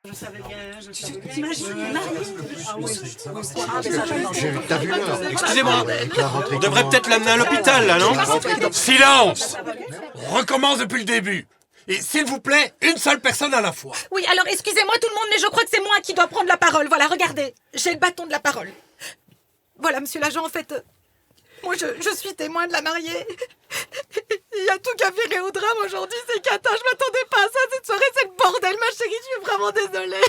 Je savais bien, je savais bien. T'imagines, marié? T'as vu l'heure? Excusez-moi, on devrait peut-être l'amener à l'hôpital, là, non? Silence! On recommence depuis le début. Et s'il vous plaît, une seule personne à la fois. Oui, alors excusez-moi tout le monde, mais je crois que c'est moi qui dois prendre la parole. Voilà, regardez, j'ai le bâton de la parole. Voilà, monsieur l'agent, en fait, moi je suis témoin de la mariée. Il y a tout qu'à virer au drame aujourd'hui, c'est cata, je m'attendais pas à ça, cette soirée c'est le bordel, ma chérie, je suis vraiment désolée.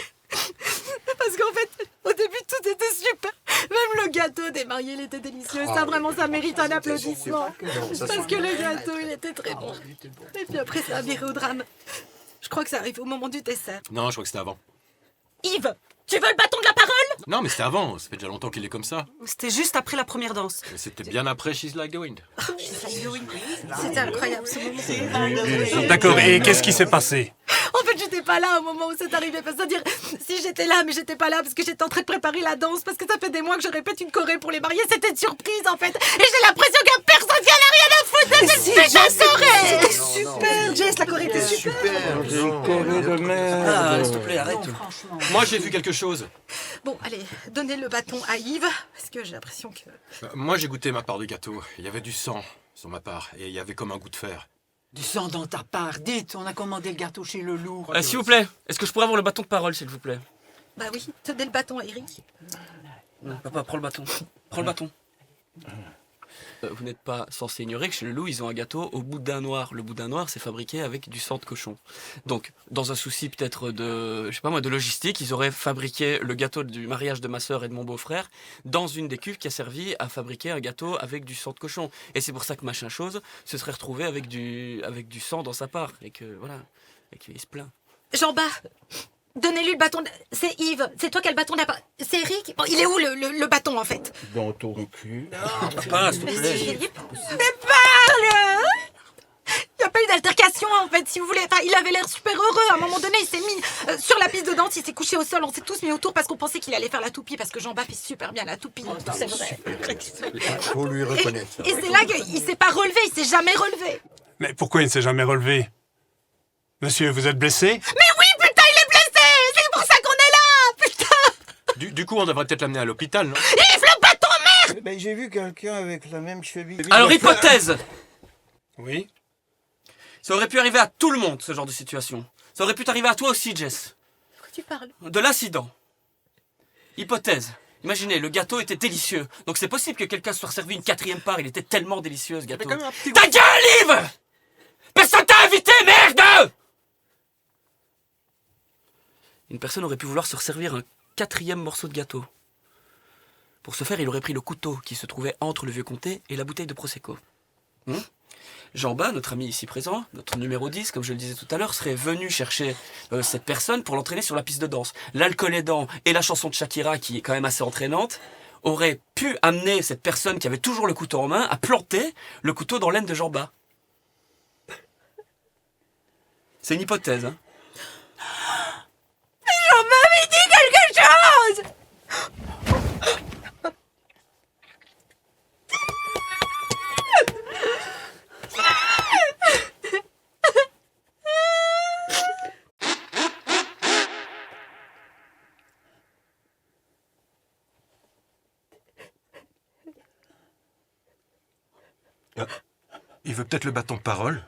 Parce qu'en fait, au début tout était super. Même le gâteau des mariés, il était délicieux. Ça vraiment, ça mérite un applaudissement. Parce que le gâteau, il était très bon. Et puis après, ça a viré au drame. Je crois que ça arrive au moment du dessert. Non, je crois que c'était avant. Yves, tu veux le bâton de la parole? Non, mais c'était avant. Ça fait déjà longtemps qu'il est comme ça. C'était juste après la première danse. Mais c'était bien après She's Like the Wind. C'était incroyable ce moment. D'accord, et qu'est-ce qui s'est passé? En fait, j'étais pas là au moment où c'est arrivé. C'est-à-dire, si j'étais là, mais j'étais pas là parce que j'étais en train de préparer la danse, parce que ça fait des mois que je répète une choré pour les mariés. C'était une surprise en fait. Et j'ai l'impression qu'il y a personne qui en a rien à foutre de cette putain de soirée. C'était super, Jess, la choré était super. Ah, s'il te plaît, arrête. Moi, j'ai vu quelque chose. Bon, allez, donnez le bâton à Yves, parce que j'ai l'impression que... Moi, j'ai goûté ma part du gâteau. Il y avait du sang sur ma part. Et il y avait comme un goût de fer. Du sang dans ta part. Dites, on a commandé le gâteau chez le loup. S'il vous plaît, est-ce que je pourrais avoir le bâton de parole, s'il vous plaît? Bah oui, donnez le bâton à Eric. Non, papa, prends le bâton. Prends le bâton. Vous n'êtes pas censé ignorer que chez le loup, ils ont un gâteau au boudin noir. Le boudin noir, c'est fabriqué avec du sang de cochon. Donc, dans un souci peut-être de, je sais pas moi, de logistique, ils auraient fabriqué le gâteau du mariage de ma sœur et de mon beau-frère dans une des cuves qui a servi à fabriquer un gâteau avec du sang de cochon. Et c'est pour ça que machin chose se serait retrouvé avec du sang dans sa part. Et que, voilà, et qu'il se plaint. Jean-Bas, donnez-lui le bâton de... C'est Yves, c'est toi qui as le bâton de la parole. C'est Eric. Bon, il est où le bâton en fait? Dans ton cul. Papa, s'il te plaît. Mais parle! Il n'y a pas eu d'altercation en fait, si vous voulez. Enfin, il avait l'air super heureux. À un moment donné, il s'est mis sur la piste de danse, il s'est couché au sol. On s'est tous mis autour parce qu'on pensait qu'il allait faire la toupie, parce que Jean-Bas fait super bien la toupie. C'est vrai. Faut lui reconnaître ça. Et c'est là qu'il s'est pas relevé, il s'est jamais relevé. Mais pourquoi il ne s'est jamais relevé? Monsieur, vous êtes blessé? Mais oui, putain, il est blessé! C'est pour ça qu'on est là, putain! Du coup, on devrait peut-être l'amener à l'hôpital, non? Yves, le bâton, merde! Ben, j'ai vu quelqu'un avec la même cheville. Alors, hypothèse! Oui. Ça aurait pu arriver à tout le monde, ce genre de situation. Ça aurait pu t'arriver à toi aussi, Jess. De quoi tu parles? De l'incident. Hypothèse. Imaginez, le gâteau était délicieux. Donc c'est possible que quelqu'un se soit servi une quatrième part. Il était tellement délicieux, ce gâteau. Ta gueule, Yves! Personne t'a invité, merde! Une personne aurait pu vouloir se resservir un quatrième morceau de gâteau. Pour ce faire, il aurait pris le couteau qui se trouvait entre le vieux comté et la bouteille de Prosecco. Jean-Bas, notre ami ici présent, notre numéro 10, comme je le disais tout à l'heure, serait venu chercher cette personne pour l'entraîner sur la piste de danse. L'alcool aidant et la chanson de Shakira, qui est quand même assez entraînante, auraient pu amener cette personne qui avait toujours le couteau en main à planter le couteau dans l'aine de Jean-Bas. C'est une hypothèse, hein. Jean-Bas m'a dit quelque chose! Il veut peut-être le bâton de parole?